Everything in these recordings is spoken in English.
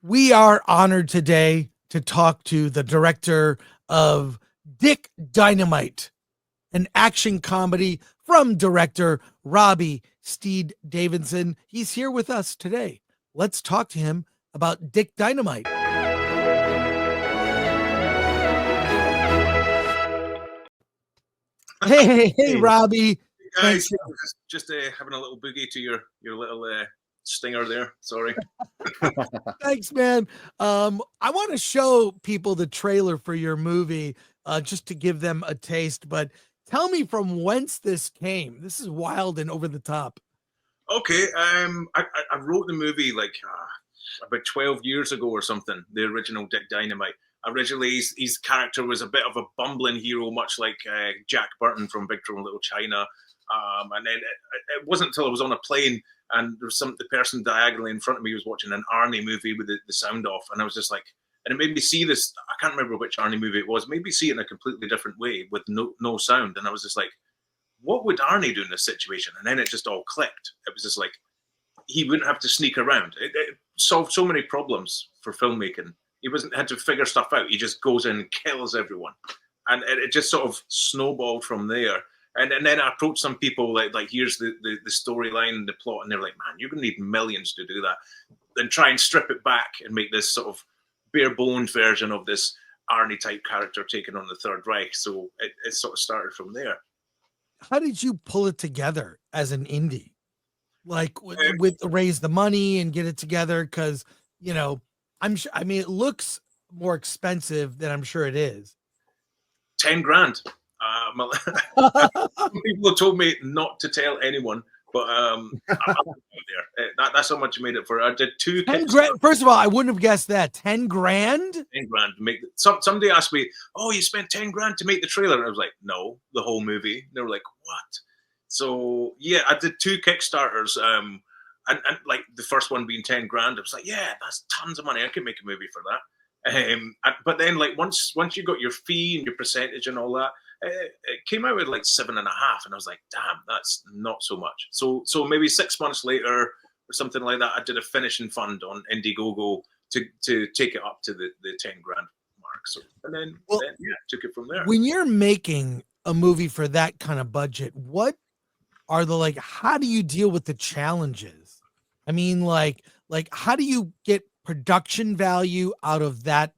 We are honored today to talk to the director of Dick Dynamite, an action comedy from director Robbie Steed Davidson. He's here with us today. Let's talk to him about Dick Dynamite. Hey, Robbie. Guys, just having a little boogie to your little stinger there. Sorry. Thanks, man. I want to show people the trailer for your movie just to give them a taste, but tell me from whence this came. This is wild and over the top. Okay, I wrote the movie like about 12 years ago or something, the original Dick Dynamite. Originally, his character was a bit of a bumbling hero, much like Jack Burton from Big Trouble in Little China. And then it wasn't until I was on a plane and there was the person diagonally in front of me was watching an Arnie movie with the sound off. And I was just like, and it made me see this. I can't remember which Arnie movie it was. Maybe see it in a completely different way with no sound. And I was just like, what would Arnie do in this situation? And then it just all clicked. It was just like, he wouldn't have to sneak around. It solved so many problems for filmmaking. He wasn't had to figure stuff out. He just goes in and kills everyone. And it just sort of snowballed from there. And then I approached some people like here's the storyline, the plot, and they're like, man, you're gonna need millions to do that. Then try and strip it back and make this sort of bare boned version of this Arnie type character taking on the Third Reich. So it sort of started from there. How did you pull it together as an indie? Like with raise the money and get it together? Because I'm sure. I mean, it looks more expensive than I'm sure it is. 10 grand. People have told me not to tell anyone, but that's how much I made it for. I did 2 10 grand. First of all, I wouldn't have guessed that. 10 grand? 10 grand to make somebody asked me, oh, you spent 10 grand to make the trailer. And I was like, no, the whole movie. And they were like, what? So yeah, I did 2 Kickstarters. And like the first one being 10 grand, I was like, yeah, that's tons of money. I could make a movie for that. But then like once you got your fee and your percentage and all that, it came out at like 7.5, and I was like, damn, that's not so much. So maybe 6 months later or something like that, I did a finishing fund on Indiegogo to take it up to the 10 grand mark. So and then took it from there. When you're making a movie for that kind of budget, what are the how do you deal with the challenges? I mean, like how do you get production value out of that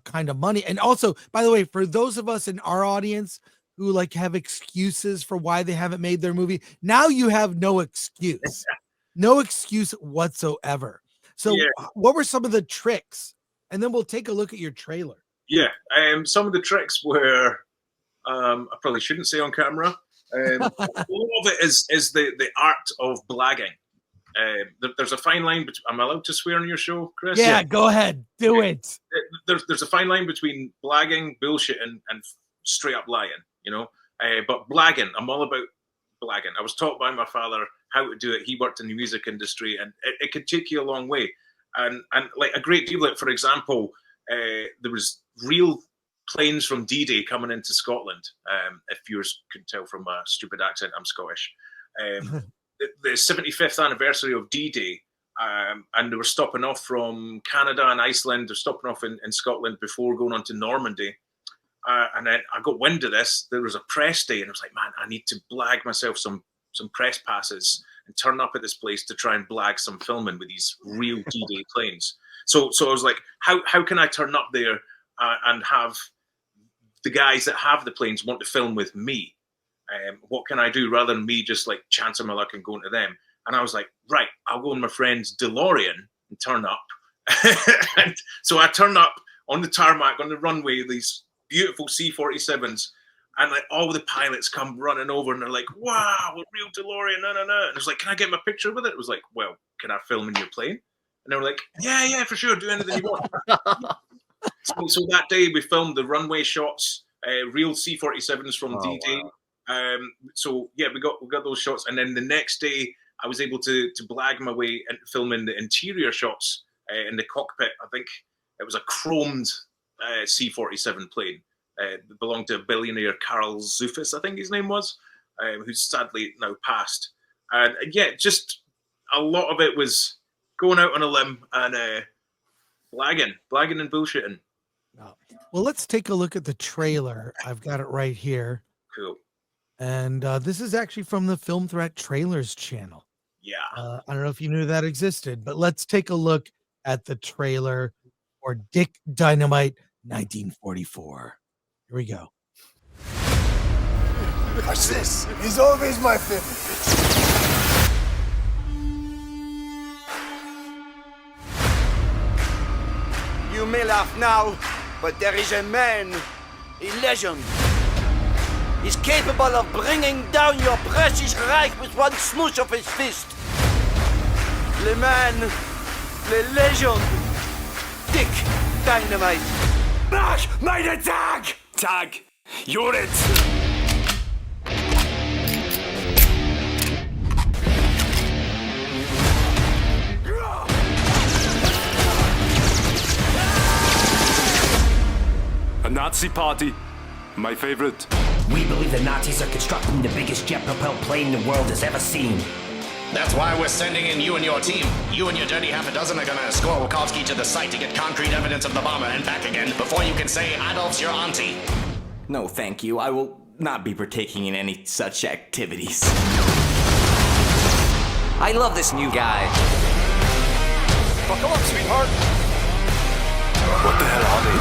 kind of money? And also, by the way, for those of us in our audience who have excuses for why they haven't made their movie, now you have no excuse. No excuse whatsoever. So what were some of the tricks? And then we'll take a look at your trailer. Yeah, some of the tricks were I probably shouldn't say on camera. All of it is the art of blagging. There's a fine line between. Am I allowed to swear on your show, Chris? Yeah, go ahead, do it. There's a fine line between blagging, bullshit, and straight up lying. But blagging, I'm all about blagging. I was taught by my father how to do it. He worked in the music industry, and it could take you a long way. And like a great deal. For example, there was real planes from D-Day coming into Scotland. If viewers could tell from my stupid accent, I'm Scottish. The 75th anniversary of D-Day, and they were stopping off from Canada and Iceland. They're stopping off in Scotland before going on to Normandy. And then I got wind of this. There was a press day, and I was like, man, I need to blag myself some press passes and turn up at this place to try and blag some filming with these real D-Day planes. So I was like, how can I turn up there and have the guys that have the planes want to film with me? What can I do rather than me just chancing my luck and going to them? And I was like, right, I'll go in my friend's DeLorean and turn up. And so I turn up on the tarmac on the runway, these beautiful C-47s, and all the pilots come running over and they're like, wow, a real DeLorean, no. And I was like, can I get my picture with it? It was like, well, can I film in your plane? And they were like, yeah, for sure, do anything you want. So that day we filmed the runway shots, real C-47s from D-Day. Wow. So yeah, we got those shots, and then the next day I was able to blag my way into filming the interior shots in the cockpit. I think it was a chromed C-47 plane. That belonged to a billionaire, Carl Zufus, I think his name was, who's sadly now passed. And yeah, just a lot of it was going out on a limb and blagging and bullshitting. Oh. Well, let's take a look at the trailer. I've got it right here. Cool. And this is actually from the Film Threat Trailers channel. Yeah. I don't know if you knew that existed, but let's take a look at the trailer for Dick Dynamite 1944. Here we go. Watch this. He's always my favorite. You may laugh now, but there is a man, a legend. He's capable of bringing down your precious Reich with one smoosh of his fist. Le man, le legend, Dick Dynamite. Mach meine Tag! Tag, you're it! A Nazi party. My favorite. We believe the Nazis are constructing the biggest jet-propelled plane the world has ever seen. That's why we're sending in you and your team. You and your dirty half a dozen are gonna escort Wachowski to the site to get concrete evidence of the bomber and back again before you can say Adolf's your auntie. No, thank you. I will not be partaking in any such activities. I love this new guy. Buckle up, sweetheart. What the hell are they?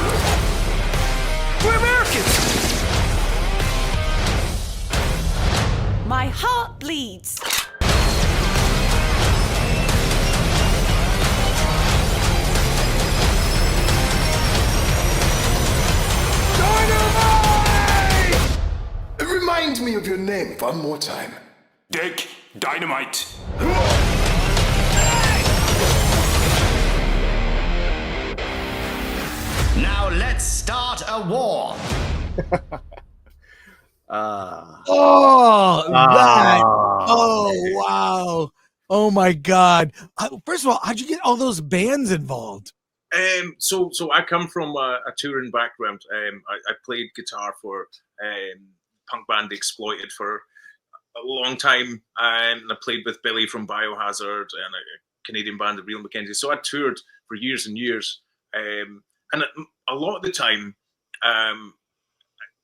We're Americans! My heart bleeds. Dynamite! Remind me of your name one more time. Dick Dynamite. Now let's start a war. Oh, that. Oh, wow. Oh, my God. First of all, how'd you get all those bands involved? So I come from a touring background. I played guitar for punk band Exploited for a long time, and I played with Billy from Biohazard and a Canadian band, the Real Mackenzie. So I toured for years and years, and a lot of the time,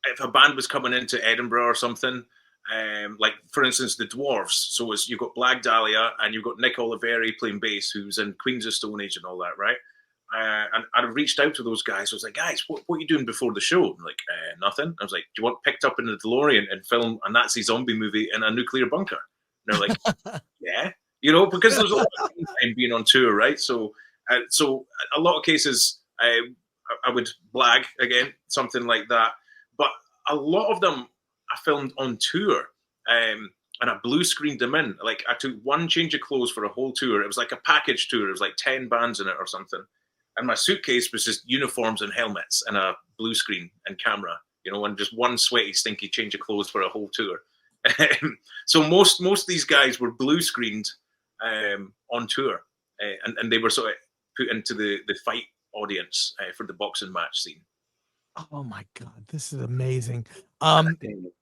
if a band was coming into Edinburgh or something, like for instance the Dwarves, so you've got Black Dahlia and you've got Nick Oliveri playing bass, who's in Queens of Stone Age and all that, right? And I reached out to those guys. I was like, guys, what are you doing before the show? I'm like, nothing. I was like, do you want picked up in the DeLorean and film a Nazi zombie movie in a nuclear bunker? And they're like, yeah, because there's a lot of time being on tour, right? So a lot of cases, I would blag again, something like that. But a lot of them I filmed on tour, and I blue screened them in. Like I took one change of clothes for a whole tour. It was like a package tour. It was like 10 bands in it or something. And my suitcase was just uniforms and helmets and a blue screen and camera, and just one sweaty, stinky change of clothes for a whole tour. So most of these guys were blue screened on tour, and they were sort of put into the fight audience for the boxing match scene. Oh my God, this is amazing.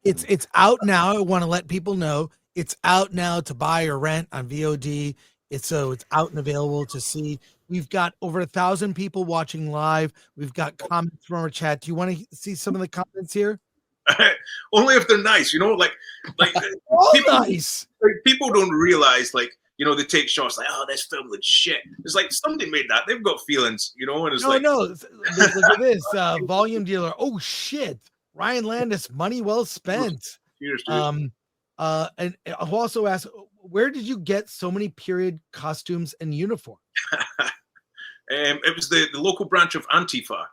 It's out now. I want to let people know it's out now to buy or rent on VOD. It's out and available to see. We've got over 1,000 people watching live. We've got comments from our chat. Do you want to see some of the comments here? Only if they're nice, like people, nice. Like, people don't realize, they take shots like, oh, this film looks shit. It's like somebody made that. They've got feelings, and it's no. Look at this volume dealer. Oh shit, Ryan Landis, money well spent. Cheers, dude. And I've also asked, where did you get so many period costumes and uniforms? It was the local branch of Antifa.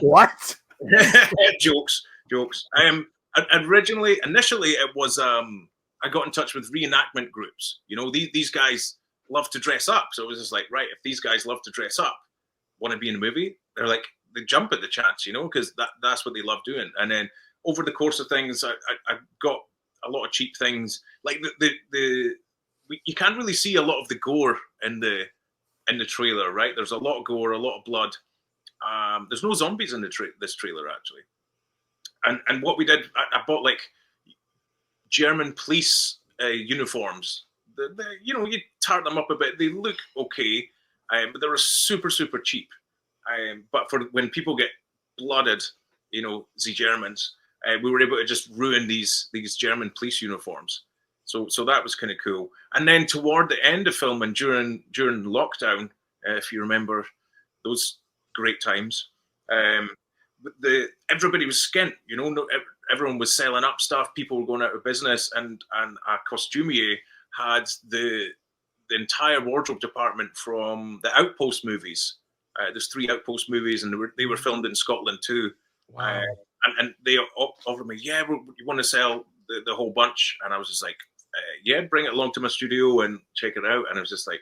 What? Jokes. Initially, it was I got in touch with reenactment groups. These guys love to dress up, so it was just like, right, if these guys love to dress up, want to be in a movie, they're like, they jump at the chance, because that's what they love doing. And then over the course of things, I got a lot of cheap things. Like you can't really see a lot of the gore in the trailer, right? There's a lot of gore, a lot of blood. There's no zombies in this trailer actually. And what we did, I bought like German police uniforms. You tart them up a bit. They look okay. but they were super, super cheap. But for when people get blooded, you know, the Germans, we were able to just ruin these German police uniforms. So that was kind of cool. And then toward the end of filming, during lockdown, if you remember those great times, everybody was skint. You know, everyone was selling up stuff. People were going out of business, and our costumier had the entire wardrobe department from the Outpost movies. There's 3 Outpost movies, and they were filmed in Scotland too. Wow. And they offered me, yeah, you want to sell the whole bunch? And I was just like, yeah, bring it along to my studio and check it out. And I was just like,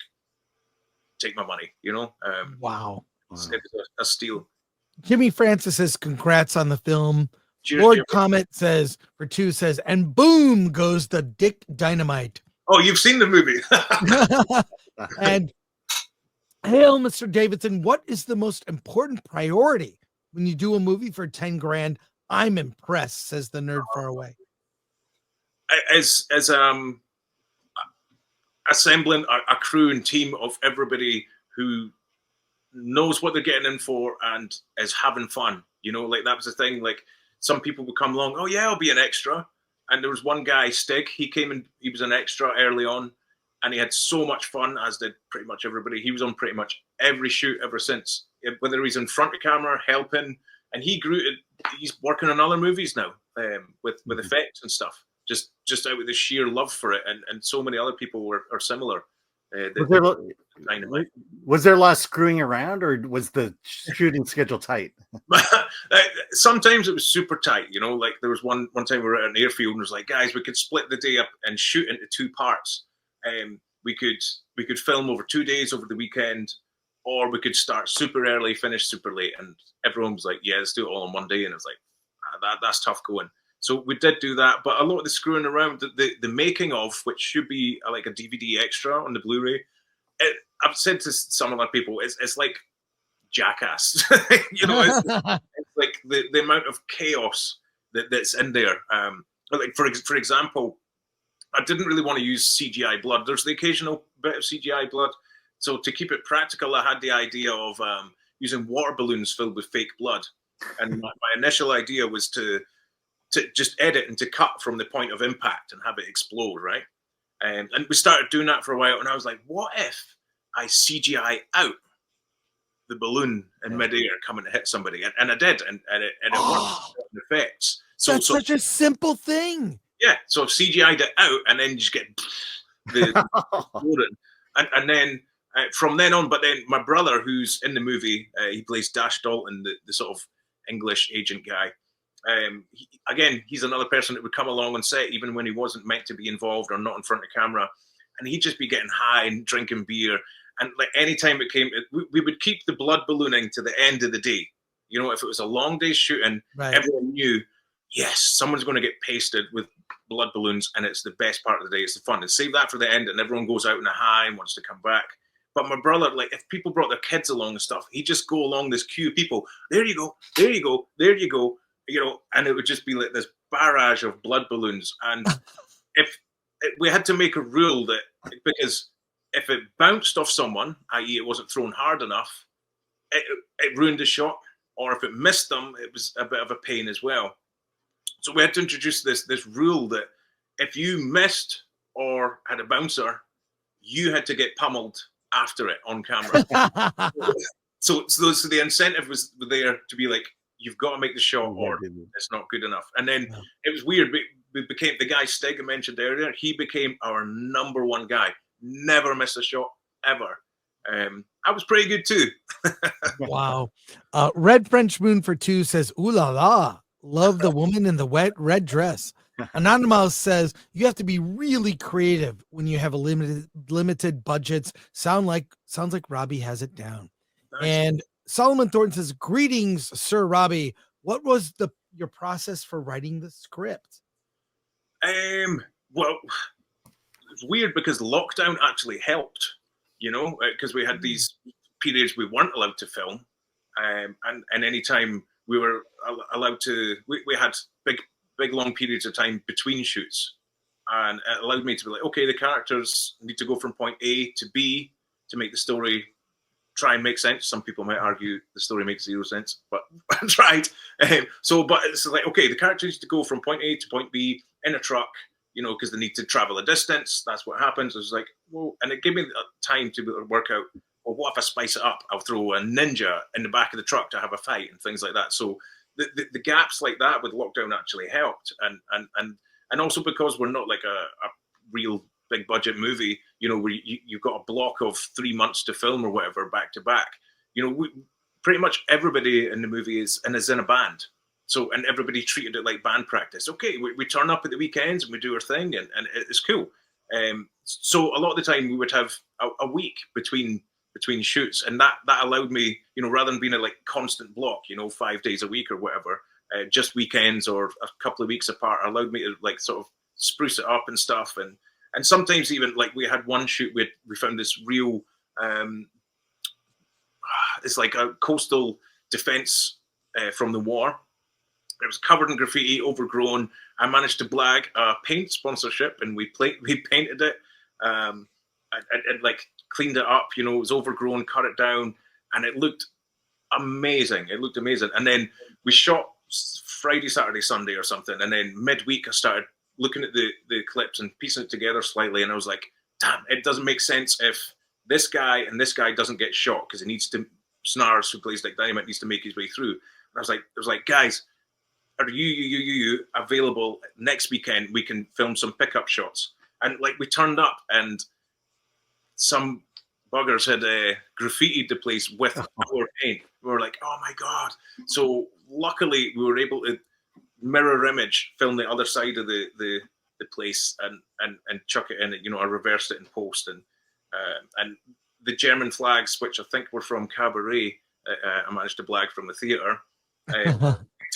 take my money, you know? Wow. It was a steal. Jimmy Francis says, congrats on the film. Cheers, Lord Jimmy. Comet says, for 2 says, and boom goes the Dick Dynamite. Oh, you've seen the movie. And hail, Mr. Davidson, what is the most important priority when you do a movie for 10 grand? I'm impressed, says the nerd far away. As assembling a crew and team of everybody who knows what they're getting in for and is having fun, you know, like that was the thing. Like some people would come along, oh yeah, I'll be an extra. And there was one guy, Steed, he came in, he was an extra early on, and he had so much fun, as did pretty much everybody. He was on pretty much every shoot ever since, whether he's in front of camera, helping, and he's working on other movies now with effects and stuff. Just out with the sheer love for it, and so many other people are similar. Was there a lot of screwing around, or was the shooting schedule tight? Sometimes it was super tight, you know. Like there was one time we were at an airfield and it was like, guys, we could split the day up and shoot into 2 parts. We could film over 2 days over the weekend, or we could start super early, finish super late. And everyone was like, yeah, let's do it all in one day. And it was like, that's tough going. So we did do that, but a lot of the screwing around, the making of, which should be like a DVD extra on the Blu-ray, I've said to some other people, it's like Jackass. You know, it's like the amount of chaos that's in there. Like for example, I didn't really want to use CGI blood. There's the occasional bit of CGI blood. So to keep it practical, I had the idea of using water balloons filled with fake blood. And my initial idea was to just edit and to cut from the point of impact and have it explode, right? And we started doing that for a while, and I was like, what if I CGI out the balloon in midair coming to hit somebody? And I did, and it worked with effects. That's such a simple thing. Yeah, so CGI'd it out, and then you just get the and then from then on. But then my brother, who's in the movie, he plays Dash Dalton, the sort of English agent guy. He's another person that would come along on set even when he wasn't meant to be involved or not in front of camera, and he'd just be getting high and drinking beer. And like anytime it came, we would keep the blood ballooning to the end of the day. You know, if it was a long day shooting, right, everyone knew, yes, someone's going to get pasted with blood balloons, and it's the best part of the day. It's the fun. And save that for the end, and everyone goes out in a high and wants to come back. But my brother, like, if people brought their kids along and stuff, he'd just go along this queue of people. There you go, there you go, there you go. You know, and it would just be like this barrage of blood balloons. And we had to make a rule that, because if it bounced off someone, i.e. it wasn't thrown hard enough, it ruined the shot. Or if it missed them, it was a bit of a pain as well. So we had to introduce this rule that if you missed or had a bouncer, you had to get pummeled after it on camera. so the incentive was there to be like, you've got to make the shot or it's not good enough. And then it was weird. We became, the guy Steed I mentioned earlier, he became our number 1 guy. Never missed a shot, ever. I was pretty good too. Wow. Red French Moon for 2 says, ooh la la, love the woman in the wet red dress. Anonymous says, you have to be really creative when you have a limited budgets. Sounds like Robbie has it down. Nice. And Solomon Thornton says, greetings, Sir Robbie. What was your process for writing the script? Well, it's weird because lockdown actually helped, you know, because we had these periods we weren't allowed to film. And anytime we were allowed to, we had big long periods of time between shoots. And it allowed me to be like, okay, the characters need to go from point A to B to make the story try and make sense. Some people might argue the story makes zero sense, but I tried. But it's like, okay, the characters need to go from point A to point B in a truck, because they need to travel a distance. That's what happens. It's like, well, and it gave me time to work out, well, what if I spice it up? I'll throw a ninja in the back of the truck to have a fight and things like that. So the gaps like that with lockdown actually helped. And also because we're not like a real big budget movie, where you've got a block of 3 months to film or whatever back to back. Pretty much everybody in the movie is in a band. So, and everybody treated it like band practice. Okay, we turn up at the weekends and we do our thing, and it's cool. So a lot of the time we would have a week between shoots, and that allowed me, rather than being a like constant block, 5 days a week or whatever, just weekends or a couple of weeks apart, allowed me to like sort of spruce it up and stuff. And sometimes even like we had one shoot, we found this real, it's like a coastal defense from the war. It was covered in graffiti, overgrown. I managed to blag a paint sponsorship, and we painted it. And like cleaned it up, it was overgrown, cut it down, and it looked amazing. And then we shot Friday, Saturday, Sunday or something. And then midweek I started looking at the clips and piecing it together slightly. And I was like, damn, it doesn't make sense if this guy and this guy doesn't get shot, because he needs to, Snars, who plays like Dynamite, needs to make his way through. And I was like, guys, are you available next weekend? We can film some pickup shots. And like we turned up, and some buggers had graffitied the place with our paint. We were like, oh my God. So luckily we were able to mirror image film the other side of the place and chuck it in. I reversed it in post, and the German flags, which I think were from Cabaret, I managed to blag from the theater.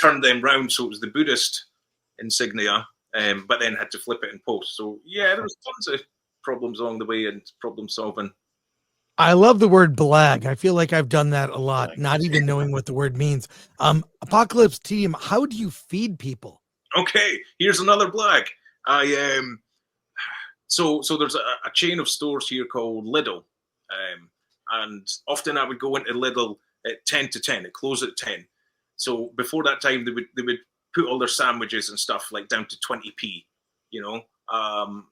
Turned them round so it was the Buddhist insignia, but then had to flip it in post. So yeah, there was tons of problems along the way and problem solving. I love the word blag. I feel like I've done that a lot, not even knowing what the word means. Apocalypse team, how do you feed people? Okay, here's another blag. So there's a chain of stores here called Lidl, and often I would go into Lidl at 10 to 10. It closed at 10. So before that time, they would put all their sandwiches and stuff like down to 20p,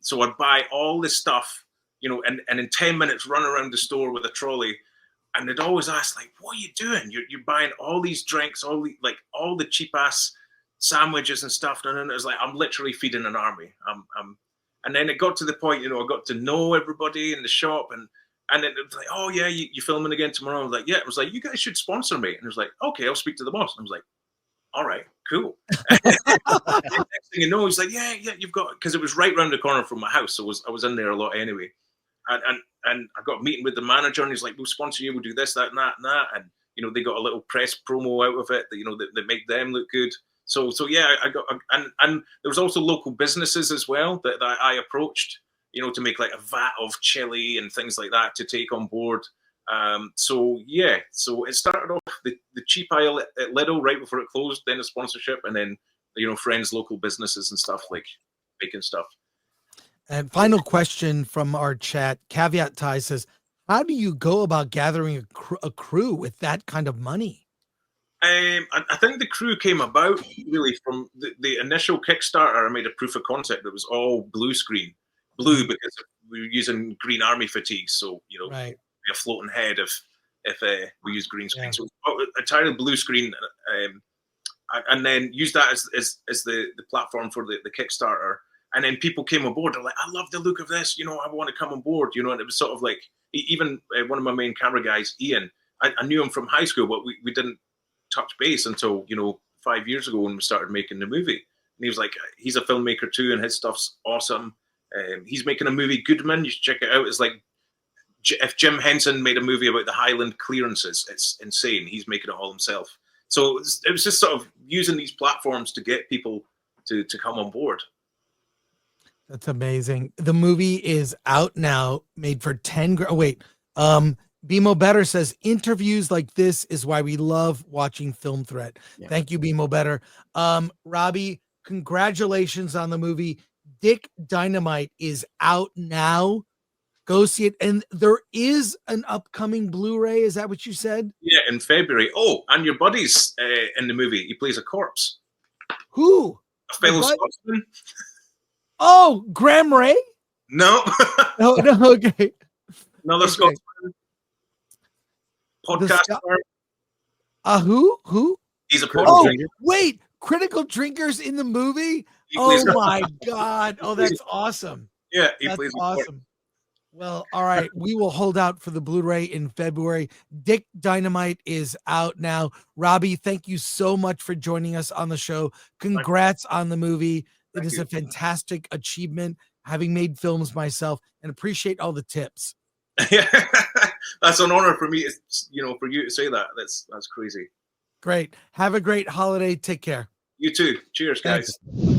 So I'd buy all this stuff, and in 10 minutes run around the store with a trolley, and they'd always ask, like, what are you doing? You're buying all these drinks, all the cheap ass sandwiches and stuff. And then it was like, I'm literally feeding an army. And then it got to the point, I got to know everybody in the shop, and it was like, oh yeah, you filming again tomorrow? I was like, yeah. It was like, you guys should sponsor me. And it was like, okay, I'll speak to the boss. And I was like, all right, cool. Next thing you know, he's like, yeah, you've got, because it was right round the corner from my house, so I was in there a lot anyway. And I got a meeting with the manager, and he's like, we'll sponsor you, we'll do this, that, and that, and that. And they got a little press promo out of it that make them look good. So yeah, I got, and there was also local businesses as well that I approached, to make like a vat of chili and things like that to take on board. So it started off the cheap aisle at Lidl right before it closed, then a sponsorship, and then friends, local businesses and stuff, like making stuff. And final question from our chat, Caveat Ty says, how do you go about gathering a crew with that kind of money? I think the crew came about really from the initial Kickstarter. I made a proof of concept that was all blue because we were using Green Army fatigues, so right. A floating head if we use green screen. Yeah. So entirely blue screen, and then use that as the platform for the Kickstarter. And then people came on board. They're like, I love the look of this. I want to come on board. And it was sort of like, even one of my main camera guys, Ian, I knew him from high school, but we didn't touch base until 5 years ago when we started making the movie. And he was like, he's a filmmaker too, and his stuff's awesome. He's making a movie, Goodman. You should check it out. It's like if Jim Henson made a movie about the Highland clearances. It's insane. He's making it all himself. So it was just sort of using these platforms to get people to come on board. That's amazing. The movie is out now, made for 10 grand. Oh, wait. Bimo Better says interviews like this is why we love watching Film Threat. Yeah. Thank you, Bimo Better. Robbie, congratulations on the movie. Dick Dynamite is out now. Go see it. And there is an upcoming Blu-ray. Is that what you said? Yeah, in February. Oh, and your buddy's in the movie. He plays a corpse. Who? A fellow Scotsman. Oh, Graham Ray? No. No, okay. Another Okay. Scotsman. Podcaster. Who? He's a Oh, podcaster. wait. Critical Drinkers in the movie? He plays Oh, my God. Oh, that's awesome. Yeah, he That's plays a awesome. Well, all right. We will hold out for the Blu-ray in February. Dick Dynamite is out now. Robbie, thank you so much for joining us on the show. Congrats on the movie. It is a fantastic achievement, having made films myself, and appreciate all the tips. Yeah, that's an honor for me. For you to say that. That's crazy. Great. Have a great holiday. Take care. You too. Cheers, guys. Thanks.